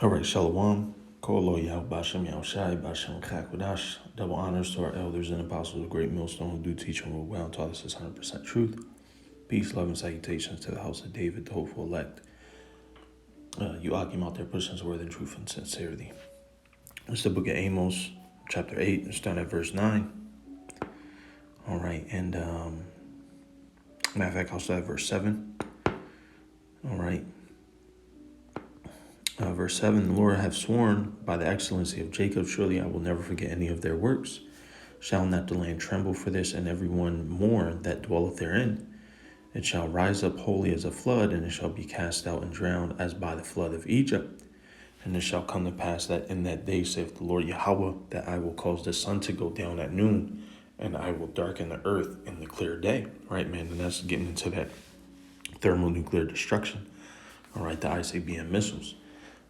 All right, Shalom. Kolo Yahbashim Yahushai Bashim Chakodash. Double honors to our elders and apostles of Great Millstone who do teach and will well and taught us this 100% truth. Peace, love, and salutations to the house of David, the hopeful elect. You Akim out there pushing his word in truth and sincerity. It's the book of Amos, chapter 8, and starting at verse 9. All right, and matter of fact, I'll start at verse 7. All right. Verse 7, the Lord hath sworn by the excellency of Jacob, surely I will never forget any of their works. Shall not the land tremble for this, and every one mourn that dwelleth therein? It shall rise up wholly as a flood, and it shall be cast out and drowned as by the flood of Egypt. And it shall come to pass that in that day, saith the Lord Yahweh, that I will cause the sun to go down at noon, and I will darken the earth in the clear day. Right, man, and that's getting into that thermonuclear destruction. All right, the ICBM missiles.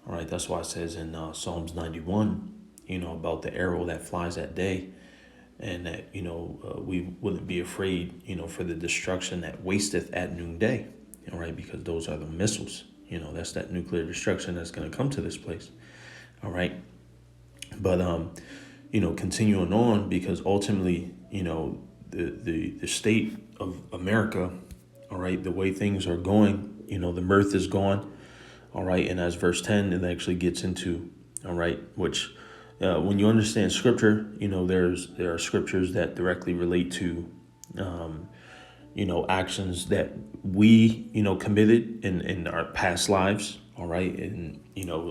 All right, that's why it says in Psalms 91, about the arrow that flies at day, and that, we wouldn't be afraid, for the destruction that wasteth at noonday. All right, because those are the missiles. That's that nuclear destruction that's going to come to this place. All right. But, continuing on, because ultimately, the state of America, all right, the way things are going, the mirth is gone. All right, and as verse 10, it actually gets into, all right, which when you understand scripture, there are scriptures that directly relate to, actions that we, committed in our past lives, all right, and,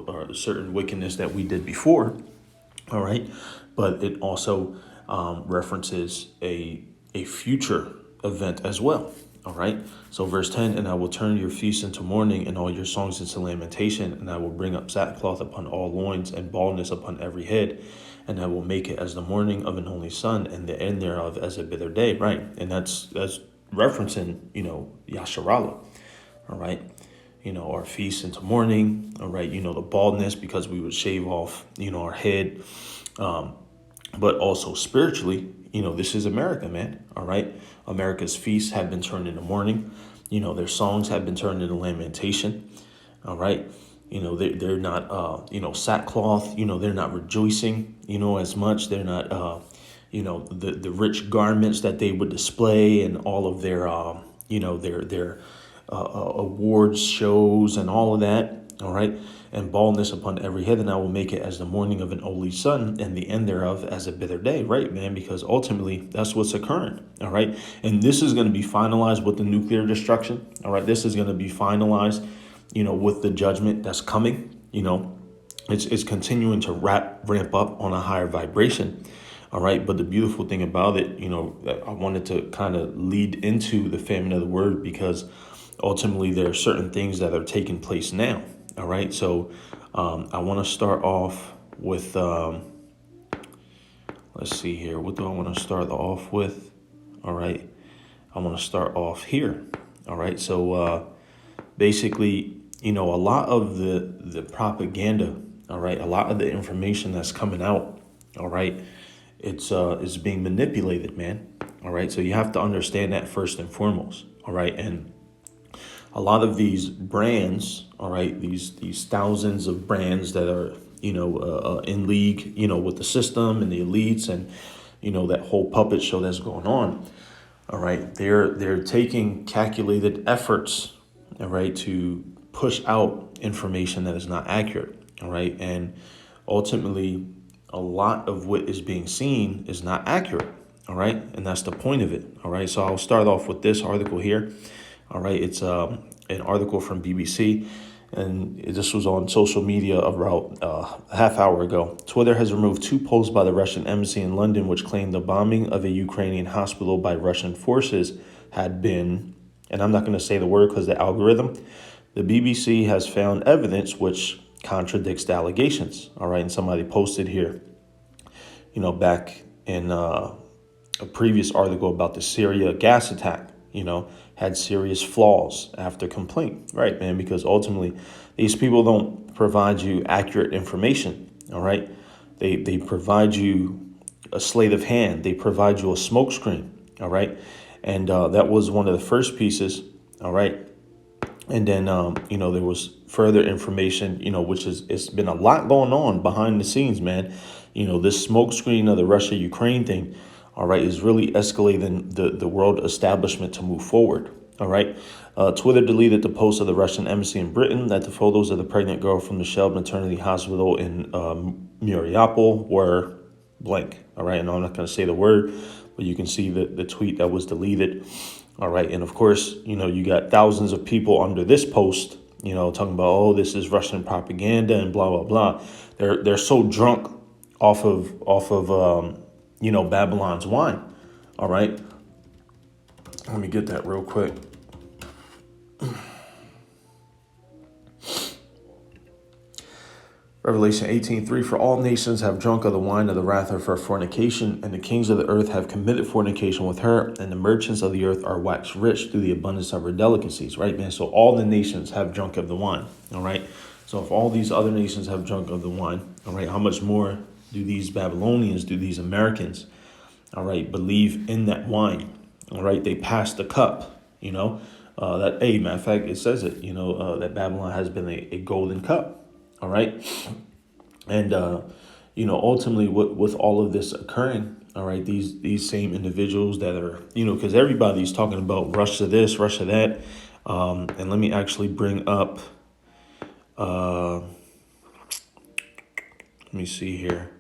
or certain wickedness that we did before, all right, but it also references a future event as well. All right. So verse 10, and I will turn your feasts into mourning and all your songs into lamentation, and I will bring up sackcloth upon all loins and baldness upon every head, and I will make it as the morning of an only son, and the end thereof as a bitter day. Right. And that's referencing, Yasharallah. All right. Our feasts into mourning. All right. The baldness, because we would shave off, our head. But also spiritually, this is America, man. All right. America's feasts have been turned into mourning. Their songs have been turned into lamentation. All right. They're not, sackcloth, they're not rejoicing, as much. They're not, the rich garments that they would display and all of their, their awards shows and all of that. All right. And baldness upon every head, and I will make it as the morning of an only son, and the end thereof as a bitter day. Right, man? Because ultimately that's what's occurring. All right. And this is going to be finalized with the nuclear destruction. All right. This is going to be finalized, with the judgment that's coming. It's continuing to ramp up on a higher vibration. All right. But the beautiful thing about it, I wanted to kind of lead into the famine of the word, because ultimately there are certain things that are taking place now. All right, so I want to start off with, let's see here. What do I want to start off with? All right, I want to start off here. All right, so basically, a lot of the propaganda, all right, a lot of the information that's coming out, all right, it's being manipulated, man. All right, so you have to understand that first and foremost. All right, and a lot of these brands, all right, these thousands of brands that are, in league, with the system and the elites and, that whole puppet show that's going on. All right. They're taking calculated efforts, all right, to push out information that is not accurate. All right. And ultimately, a lot of what is being seen is not accurate. All right. And that's the point of it. All right. So I'll start off with this article here. All right, it's an article from BBC, and this was on social media about a half hour ago. Twitter has removed 2 posts by the Russian embassy in London, which claimed the bombing of a Ukrainian hospital by Russian forces had been, and I'm not going to say the word because the algorithm, the BBC has found evidence which contradicts the allegations. All right, and somebody posted here, back in a previous article about the Syria gas attack, had serious flaws after complaint, right, man? Because ultimately, these people don't provide you accurate information, all right? They provide you a sleight of hand. They provide you a smokescreen, all right? And that was one of the first pieces, all right, And then, there was further information, which is, it's been a lot going on behind the scenes, man. This smoke screen of the Russia-Ukraine thing, all right, is really escalating the world establishment to move forward. All right. Twitter deleted the post of the Russian embassy in Britain that the photos of the pregnant girl from the Shell maternity hospital in Mariupol were blank. All right. And I'm not going to say the word, but you can see the tweet that was deleted. All right. And of course, you got thousands of people under this post, talking about, oh, this is Russian propaganda and blah, blah, blah. They're so drunk off of Babylon's wine. All right. Let me get that real quick. Revelation 18:3, for all nations have drunk of the wine of the wrath of her fornication, and the kings of the earth have committed fornication with her, and the merchants of the earth are waxed rich through the abundance of her delicacies, right, man? So all the nations have drunk of the wine, all right? So if all these other nations have drunk of the wine, all right, how much more do these Babylonians, do these Americans, all right, believe in that wine, all right? They passed the cup, matter of fact, it says it, that Babylon has been a golden cup. All right. And, ultimately with all of this occurring, all right, these same individuals that are, because everybody's talking about Russia this, Russia that. And let me actually bring up, let me see here.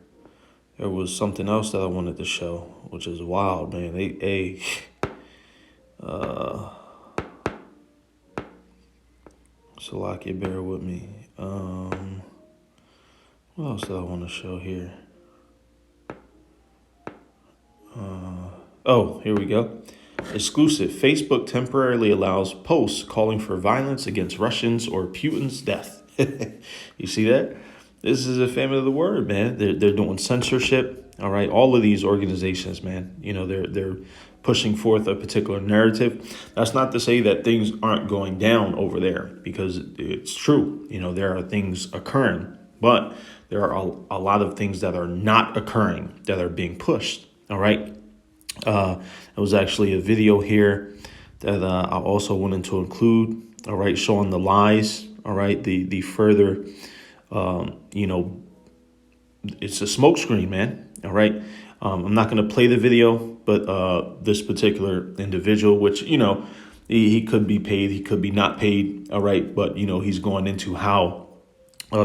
There was something else that I wanted to show, which is wild, man. Salakia, bear with me. What else do I want to show here? Here we go. Exclusive. Facebook temporarily allows posts calling for violence against Russians or Putin's death. You see that? This is a family of the word, man. They're doing censorship. All right. All of these organizations, man, they're pushing forth a particular narrative. That's not to say that things aren't going down over there, because it's true. There are things occurring, but there are a lot of things that are not occurring that are being pushed. All right. There was actually a video here that I also wanted to include. All right. Showing the lies. All right. The further, it's a smokescreen, man. All right. I'm not going to play the video, but this particular individual, which, he could be paid, he could be not paid. All right. But, he's going into how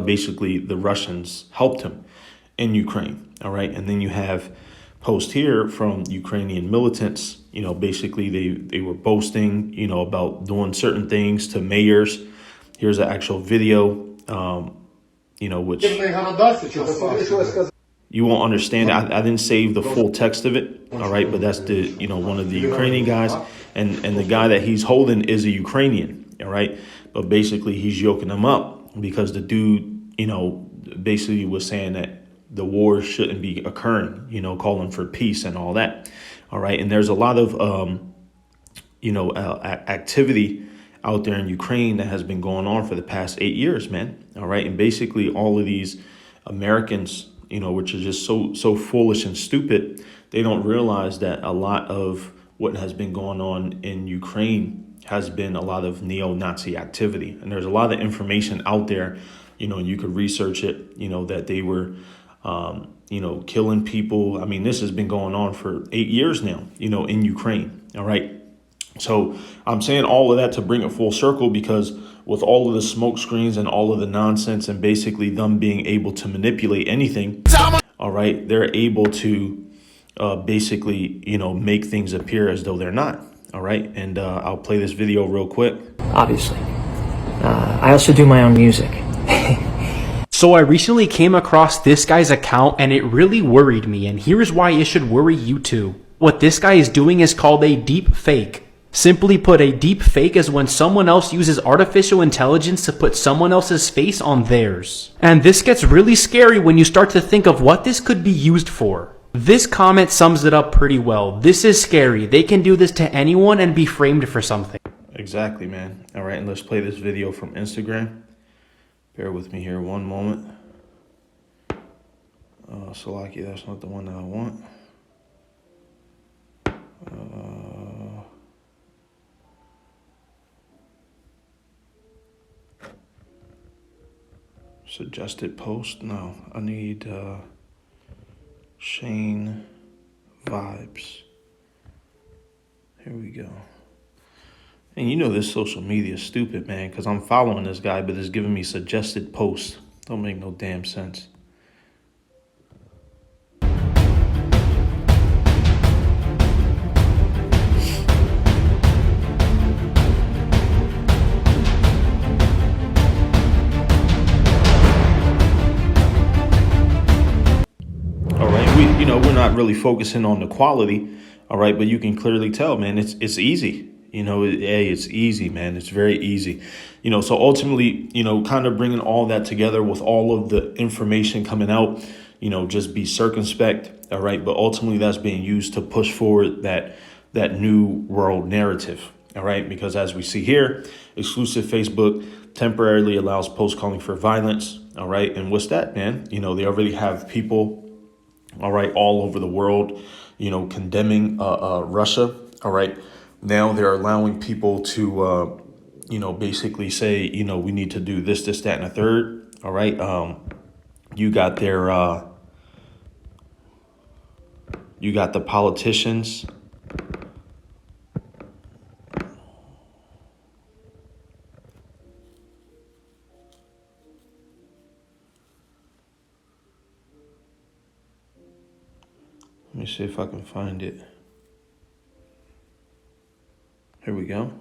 basically the Russians helped him in Ukraine. All right. And then you have post here from Ukrainian militants. Basically they were boasting, about doing certain things to mayors. Here's an actual video, which you won't understand. I didn't save the full text of it. All right. But that's one of the Ukrainian guys, and the guy that he's holding is a Ukrainian. All right. But basically he's yoking them up because the dude, basically was saying that the war shouldn't be occurring, calling for peace and all that. All right. And there's a lot of, activity out there in Ukraine that has been going on for the past 8 years, man. All right. And basically all of these Americans, which are just so foolish and stupid, they don't realize that a lot of what has been going on in Ukraine has been a lot of neo-Nazi activity. And there's a lot of information out there, and you could research it, that they were, killing people. I mean, this has been going on for 8 years now, in Ukraine. All right. So I'm saying all of that to bring it full circle, because with all of the smoke screens and all of the nonsense and basically them being able to manipulate anything, all right, they're able to basically, make things appear as though they're not. All right. And I'll play this video real quick. Obviously. I also do my own music. So I recently came across this guy's account and it really worried me, and here's why it should worry you too. What this guy is doing is called a deep fake. Simply put, a deep fake is when someone else uses artificial intelligence to put someone else's face on theirs. And this gets really scary when you start to think of what this could be used for. This comment sums it up pretty well. This is scary. They can do this to anyone and be framed for something. Exactly, man. All right, and let's play this video from Instagram. Bear with me here one moment. Salaki, that's not the one that I want. Suggested post? No, I need Shane vibes. Here we go. And you know this social media is stupid, man, because I'm following this guy, but it's giving me suggested posts. Don't make no damn sense. All right, we're not really focusing on the quality, all right, but you can clearly tell, man, it's easy. It's easy, man. It's very easy. So ultimately, kind of bringing all that together with all of the information coming out, just be circumspect, all right, but ultimately that's being used to push forward that new world narrative, all right, because as we see here, exclusive Facebook temporarily allows post calling for violence, all right, and what's that, man? They already have people, all right, all over the world, condemning Russia. All right. Now they're allowing people to, basically say, we need to do this, that, and a third. All right. You got the politicians. Let me see if I can find it. Here we go.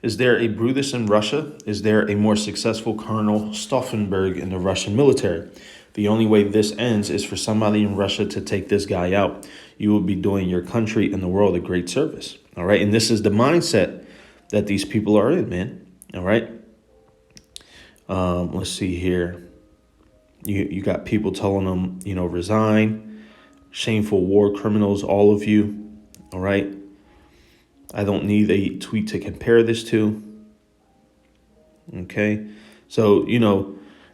Is there a Brutus in Russia? Is there a more successful Colonel Stauffenberg in the Russian military? The only way this ends is for somebody in Russia to take this guy out. You will be doing your country and the world a great service. All right. And this is the mindset that these people are in, man. All right. Let's see here. You got people telling them, resign, shameful war criminals, all of you. All right. I don't need a tweet to compare this to. Okay. So,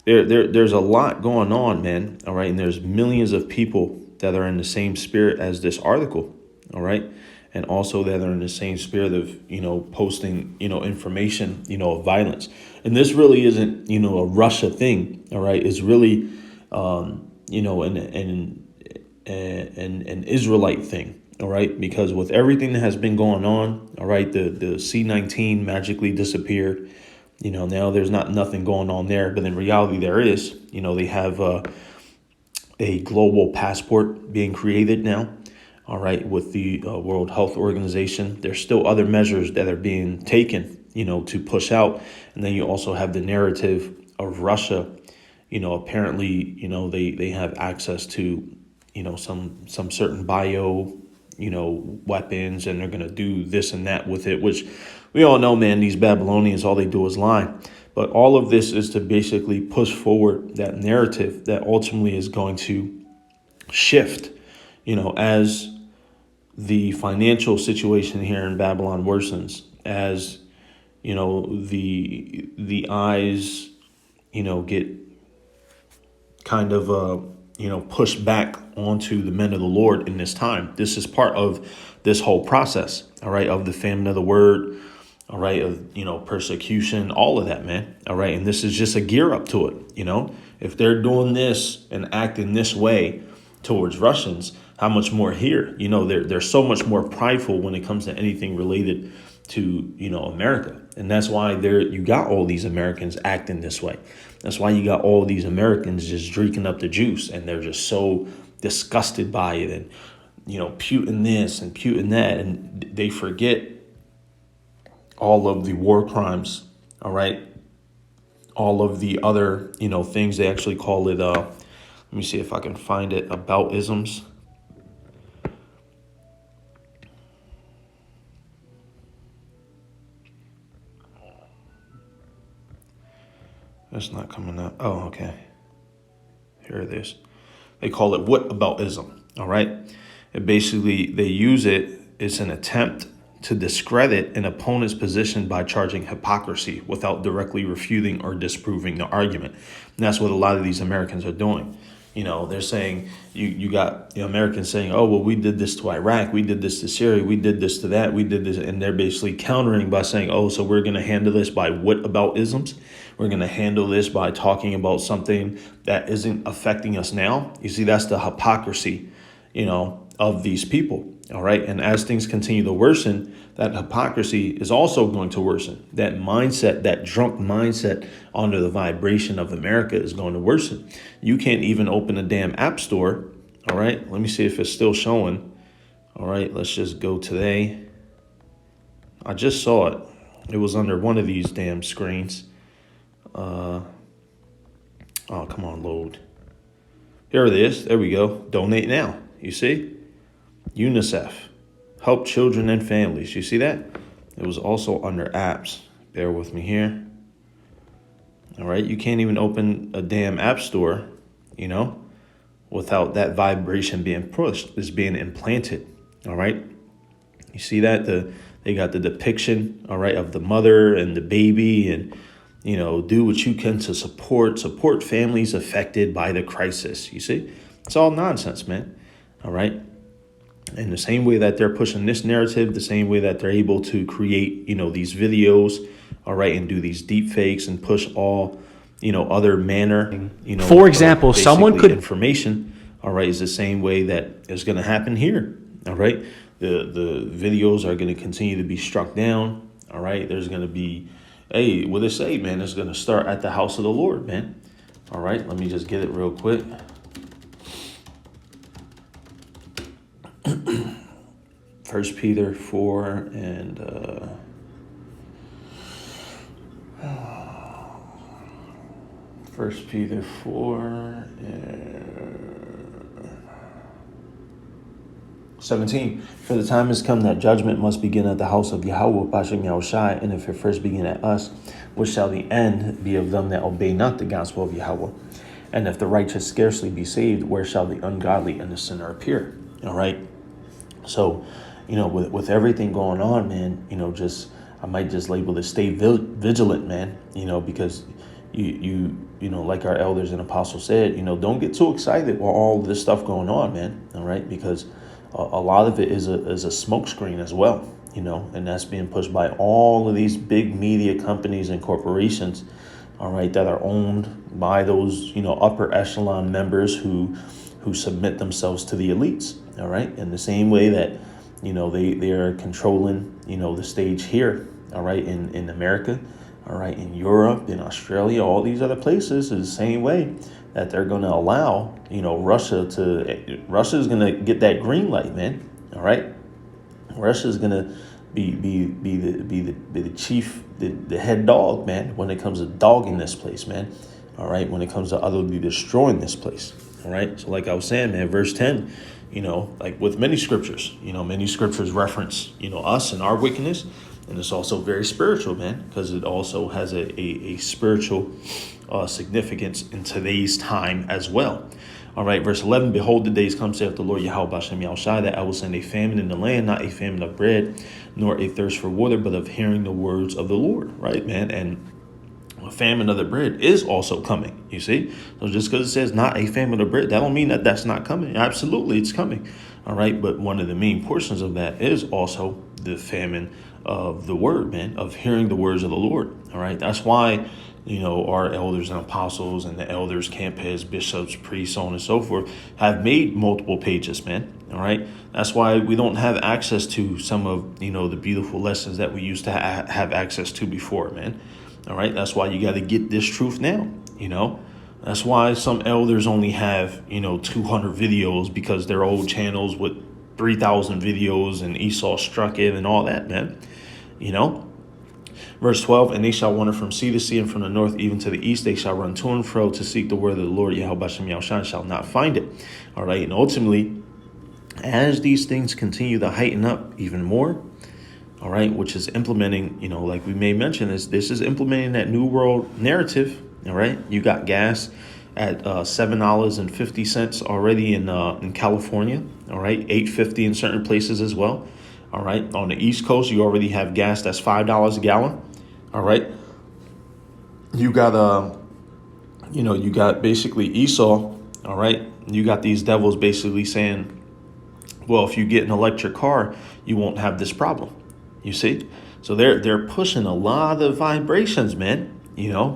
there's a lot going on, man. All right. And there's millions of people that are in the same spirit as this article. All right. And also that are in the same spirit of, posting, information, of violence. And this really isn't, a Russia thing. All right. It's really, an Israelite thing. All right. Because with everything that has been going on, all right, the C-19 magically disappeared. Now there's nothing going on there. But in reality, there is. They have a global passport being created now. All right, with the World Health Organization. There's still other measures that are being taken, to push out. And then you also have the narrative of Russia. Apparently, they have access to, some certain bio, weapons, and they're going to do this and that with it, which we all know, man, these Babylonians, all they do is lie. But all of this is to basically push forward that narrative that ultimately is going to shift, as the financial situation here in Babylon worsens, as the eyes get kind of pushed back onto the men of the Lord in this time. This is part of this whole process, all right, of the famine of the word, all right, of persecution, all of that, man, all right. And this is just a gear up to it. If they're doing this and acting this way towards Russians, how much more here? They're so much more prideful when it comes to anything related to, America. And that's why you got all these Americans acting this way. That's why you got all these Americans just drinking up the juice, and they're just so disgusted by it, and, Putin this and Putin that. And they forget all of the war crimes. All right. All of the other, things. They actually call it, let me see if I can find it, about isms. That's not coming up. Oh, okay. Here it is. They call it whataboutism. All right. And basically, they use it. It's an attempt to discredit an opponent's position by charging hypocrisy without directly refuting or disproving the argument. And that's what a lot of these Americans are doing. They're saying you got Americans saying, oh, well, we did this to Iraq, we did this to Syria, we did this to that, we did this. And they're basically countering by saying, oh, so we're going to handle this by what about isms? We're going to handle this by talking about something that isn't affecting us now. You see, that's the hypocrisy, of these people. All right. And as things continue to worsen, that hypocrisy is also going to worsen. That mindset, that drunk mindset under the vibration of America is going to worsen. You can't even open a damn app store. All right. Let me see if it's still showing. All right. Let's just go today. I just saw it. It was under one of these damn screens. Oh, come on, load. Here it is. There we go. Donate now. You see? UNICEF. Help children and families. You see that? It was also under apps. Bear with me here. All right. You can't even open a damn app store, without that vibration being pushed. It's being implanted. All right. You see that? They got the depiction, all right, of the mother and the baby, and do what you can to support families affected by the crisis. You see, it's all nonsense, man. All right. In the same way that they're pushing this narrative, the same way that they're able to create, these videos, all right, and do these deep fakes and push all, other manner, For example, someone could information, all right, is the same way that is going to happen here. All right. The videos are going to continue to be struck down. All right. There's going to be, hey, what they say, man, it's going to start at the house of the Lord, man. All right. Let me just get it real quick. First Peter 4 and First Peter 4 and 17. For the time has come that judgment must begin at the house of Yahweh, Bashem Yahushai, and if it first begin at us, what shall the end be of them that obey not the gospel of Yahweh? And if the righteous scarcely be saved, where shall the ungodly and the sinner appear? All right. So, with everything going on, man, I might just label this stay vigilant, man, because you like our elders and apostles said, don't get too excited with all this stuff going on, man. All right. Because a lot of it is a smokescreen as well, and that's being pushed by all of these big media companies and corporations. All right. That are owned by those, upper echelon members who submit themselves to the elites. All right. In the same way that, they are controlling, the stage here. All right. In America. All right. In Europe, in Australia, all these other places is the same way that they're going to allow, Russia is going to get that green light, man. All right. Russia is going to be the chief, the head dog, man, when it comes to dogging this place, man. All right. When it comes to utterly destroying this place. All right. So like I was saying, man, verse 10, like with many scriptures reference, us and our wickedness. And it's also very spiritual, man, because it also has a spiritual significance in today's time as well. All right. Verse 11, behold, the days come, saith the Lord Yahweh Bashem Yahushai, that I will send a famine in the land, not a famine of bread, nor a thirst for water, but of hearing the words of the Lord. Right, man. And a famine of the bread is also coming, you see. So just because it says not a famine of bread, that don't mean that that's not coming. Absolutely, it's coming. All right. But one of the main portions of that is also the famine of the word, man, of hearing the words of the Lord. All right. That's why, our elders and apostles and the elders, camp heads, bishops, priests, so on and so forth, have made multiple pages, man. All right. That's why we don't have access to some of, the beautiful lessons that we used to have access to before, man. All right. That's why you got to get this truth now. That's why some elders only have, 200 videos, because they're old channels with 3,000 videos and Esau struck it and all that, man. Verse 12, and they shall wander from sea to sea, and from the north even to the east. They shall run to and fro to seek the word of the Lord, Yahweh Bashem Yahushai, shall not find it. All right. And ultimately, as these things continue to heighten up even more, all right, which is implementing, like we may mention, this is implementing that new world narrative. All right. You got gas at $7.50 already in California. All right. $8.50 in certain places as well. All right. On the East Coast, you already have gas that's $5 a gallon. All right. You got you got basically Esau. All All right. You got these devils basically saying, well, if you get an electric car, you won't have this problem. You see? So they're pushing a lot of vibrations, man,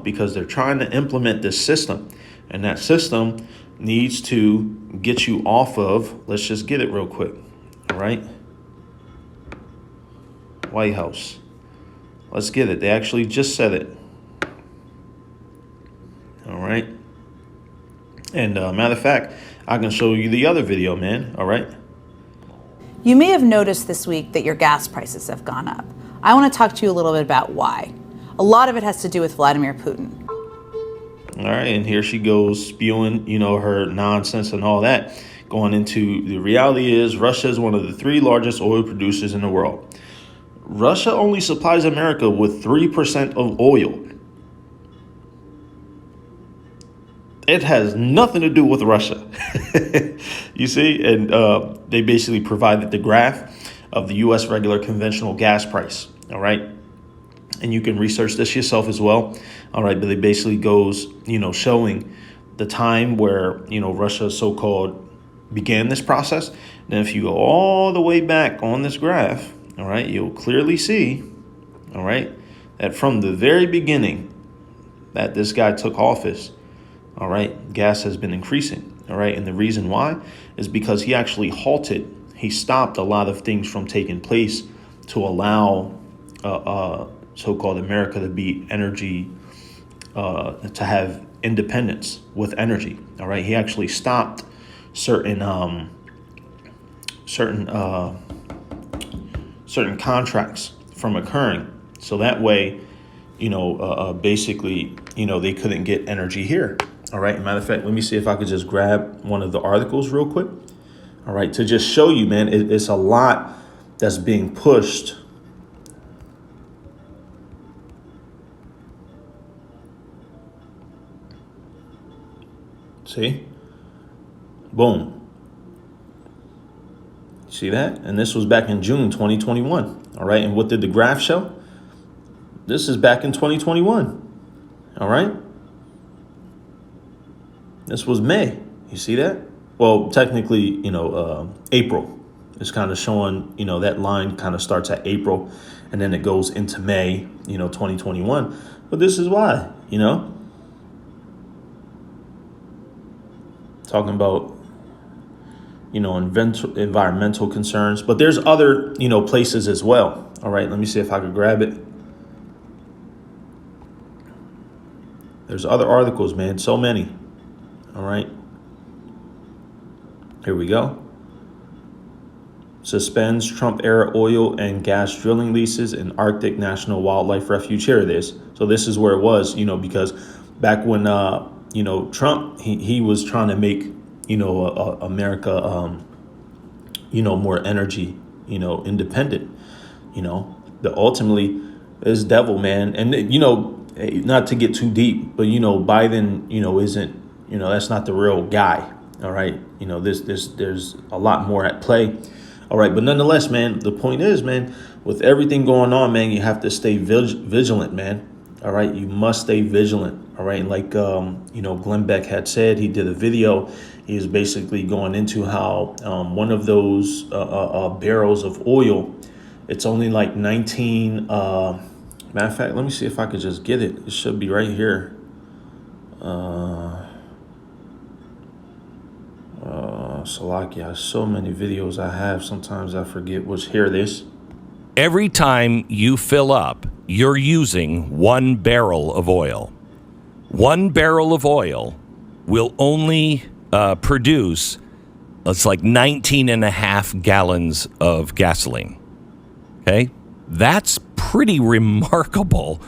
because they're trying to implement this system. And that system needs to get you off of, let's just get it real quick. All right. White House. Let's get it. They actually just said it. All right. And matter of fact, I can show you the other video, man. All right. You may have noticed this week that your gas prices have gone up. I want to talk to you a little bit about why. A lot of it has to do with Vladimir Putin. All right, and here she goes spewing, her nonsense and all that, going into the reality is Russia is one of the 3 largest oil producers in the world. Russia only supplies America with 3% of oil. It has nothing to do with Russia. You see, and they basically provided the graph of the U.S. regular conventional gas price. All right. And you can research this yourself as well. All right. But it basically goes, showing the time where, Russia so-called began this process. Then if you go all the way back on this graph, all right, you'll clearly see, all right, that from the very beginning that this guy took office, all right, gas has been increasing. All right. And the reason why is because he actually he stopped a lot of things from taking place to allow so-called America to be energy, to have independence with energy. All right. He actually stopped certain contracts from occurring. So that way, basically, they couldn't get energy here. All right. Matter of fact, let me see if I could just grab one of the articles real quick. All right. To just show you, man, it's a lot that's being pushed. See? Boom. See that? And this was back in June 2021. All right. And what did the graph show? This is back in 2021. All right. This was May. You see that? Well, technically, April is kind of showing, that line kind of starts at April and then it goes into May, 2021. But this is why, talking about, environmental concerns. But there's other, places as well. All right. Let me see if I could grab it. There's other articles, man. So many. All right. Here we go. Suspends Trump-era oil and gas drilling leases in Arctic National Wildlife Refuge. Here it is. So this is where it was, because back when, Trump, he was trying to make, America, more energy, independent, the ultimately this devil, man. And, not to get too deep, but, Biden, isn't, that's not the real guy. All right. There's a lot more at play. All right. But nonetheless, man, the point is, man, with everything going on, man, you have to stay vigilant, man. All right. You must stay vigilant. All right. And like, Glenn Beck had said, he did a video. He is basically going into how one of those barrels of oil, it's only like 19. Matter of fact, let me see if I could just get it. It should be right here. Salakia, so many videos I have. Sometimes I forget which. Here it is. Every time you fill up, you're using 1 barrel of oil. 1 barrel of oil will only produce, it's like 19 and a half gallons of gasoline. Okay? That's pretty remarkable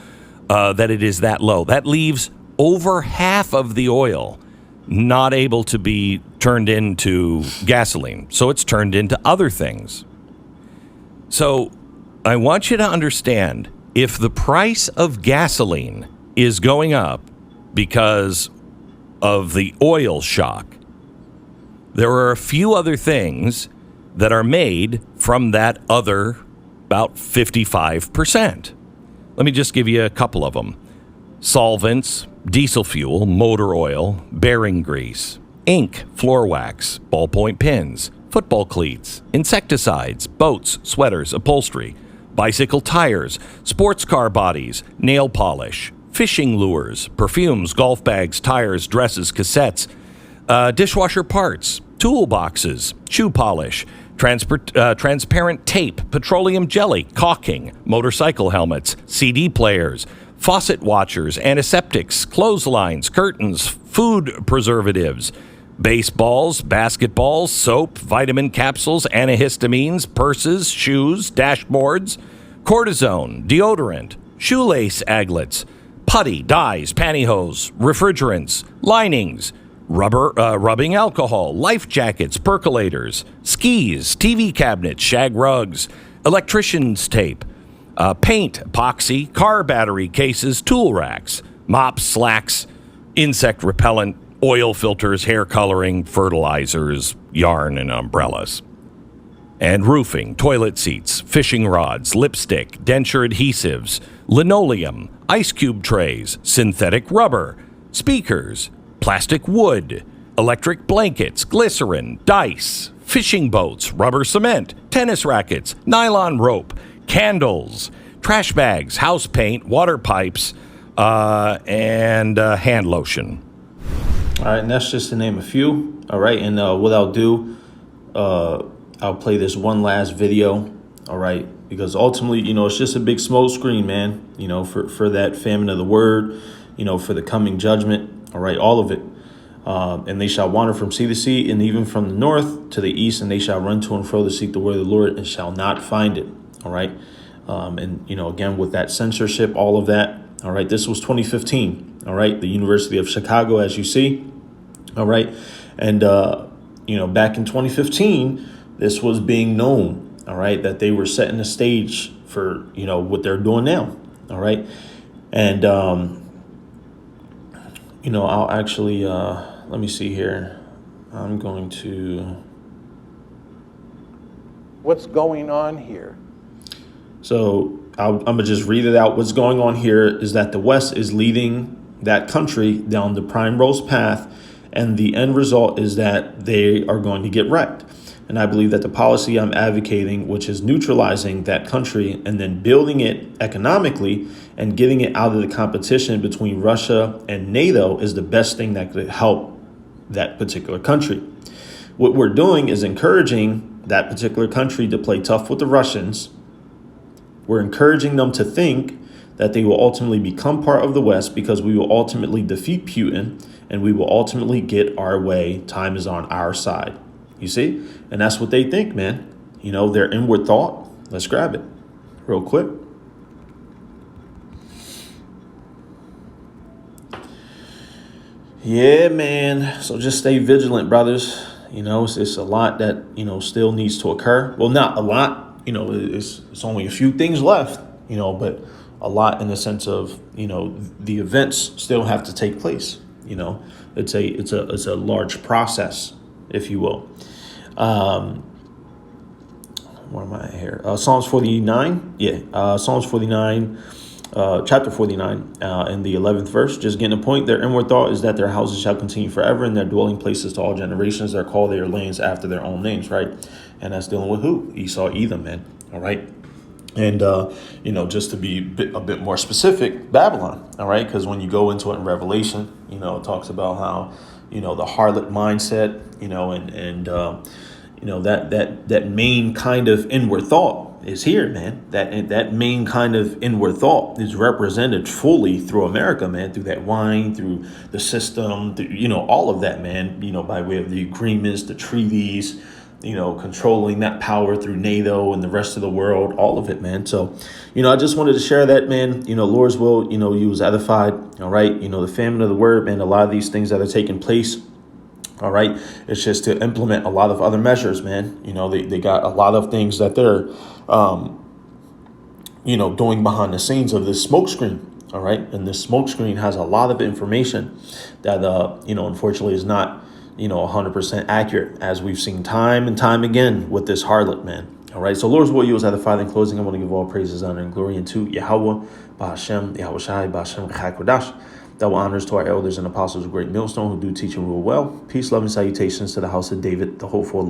that it is that low. That leaves over half of the oil not able to be turned into gasoline. So it's turned into other things. So I want you to understand, if the price of gasoline is going up because of the oil shock, there are a few other things that are made from that other about 55%. Let me just give you a couple of them. Solvents, diesel fuel, motor oil, bearing grease. ink, floor wax, ballpoint pens, football cleats, insecticides, boats, sweaters, upholstery, bicycle tires, sports car bodies, nail polish, fishing lures, perfumes, golf bags, tires, dresses, cassettes, dishwasher parts, toolboxes, shoe polish, transparent tape, petroleum jelly, caulking, motorcycle helmets, CD players, faucet watchers, antiseptics, clotheslines, curtains, food preservatives, baseballs, basketballs, soap, vitamin capsules, antihistamines, purses, shoes, dashboards, cortisone, deodorant, shoelace aglets, putty, dyes, pantyhose, refrigerants, linings, rubbing alcohol, life jackets, percolators, skis, TV cabinets, shag rugs, electrician's tape, paint, epoxy, car battery cases, tool racks, mops, slacks, insect repellent, oil filters, hair coloring, fertilizers, yarn, and umbrellas. And roofing, toilet seats, fishing rods, lipstick, denture adhesives, linoleum, ice cube trays, synthetic rubber, speakers, plastic wood, electric blankets, glycerin, dice, fishing boats, rubber cement, tennis rackets, nylon rope, candles, trash bags, house paint, water pipes, and hand lotion. All right, and that's just to name a few. All right, and what I'll do, I'll play this one last video. All right, because ultimately, it's just a big smoke screen, man. For that famine of the word, for the coming judgment. All right, all of it. And they shall wander from sea to sea, and even from the north to the east, and they shall run to and fro to seek the word of the Lord, and shall not find it. All right, and again with that censorship, all of that. All right, this was 2015. All right, the University of Chicago, as you see. All right, and back in 2015, this was being known. All right, that they were setting the stage for what they're doing now. All right, and I'll actually let me see here. I'm going to. What's going on here? So I'm gonna just read it out. What's going on here is that the West is leading that country down the primrose path, and the end result is that they are going to get wrecked. And I believe that the policy I'm advocating, which is neutralizing that country and then building it economically and getting it out of the competition between Russia and NATO, is the best thing that could help that particular country. What we're doing is encouraging that particular country to play tough with the Russians. We're encouraging them to think that they will ultimately become part of the West, because we will ultimately defeat Putin and we will ultimately get our way. Time is on our side. You see? And that's what they think, man. Their inward thought. Let's grab it real quick. Yeah, man. So just stay vigilant, brothers. It's a lot that, still needs to occur. Well, not a lot. It's only a few things left, but a lot in the sense of, the events still have to take place. It's a large process, if you will. Where am I here? Psalms 49. Yeah. Psalms 49, chapter 49, in the 11th verse, just getting a point. Their inward thought is that their houses shall continue forever, and their dwelling places to all generations. They're called their lands after their own names, right? And that's dealing with who? Esau, Edom, man. All right. And, just to be a bit more specific, Babylon. All right. Because when you go into it in Revelation, it talks about how, the harlot mindset, that main kind of inward thought is here, man. That main kind of inward thought is represented fully through America, man, through that wine, through the system, through, all of that, man, by way of the agreements, the treaties, controlling that power through NATO and the rest of the world, all of it, man. So, I just wanted to share that, man. Lord's will, you was edified. All right. The famine of the word, man, a lot of these things that are taking place. All right. It's just to implement a lot of other measures, man. They got a lot of things that they're, doing behind the scenes of this smoke screen. All right. And this smoke screen has a lot of information that, unfortunately is not, 100% accurate, as we've seen time and time again with this harlot, man. All right. So Lord's will, you was edified. In closing, I want to give all praises, honor, and glory unto Yahweh, Ba'Hashem, Yahweh Shai, Ba'Hashem, Chakodash. Double honors to our elders and apostles of Great Millstone who do teach and rule well. Peace, love, and salutations to the house of David, the hopeful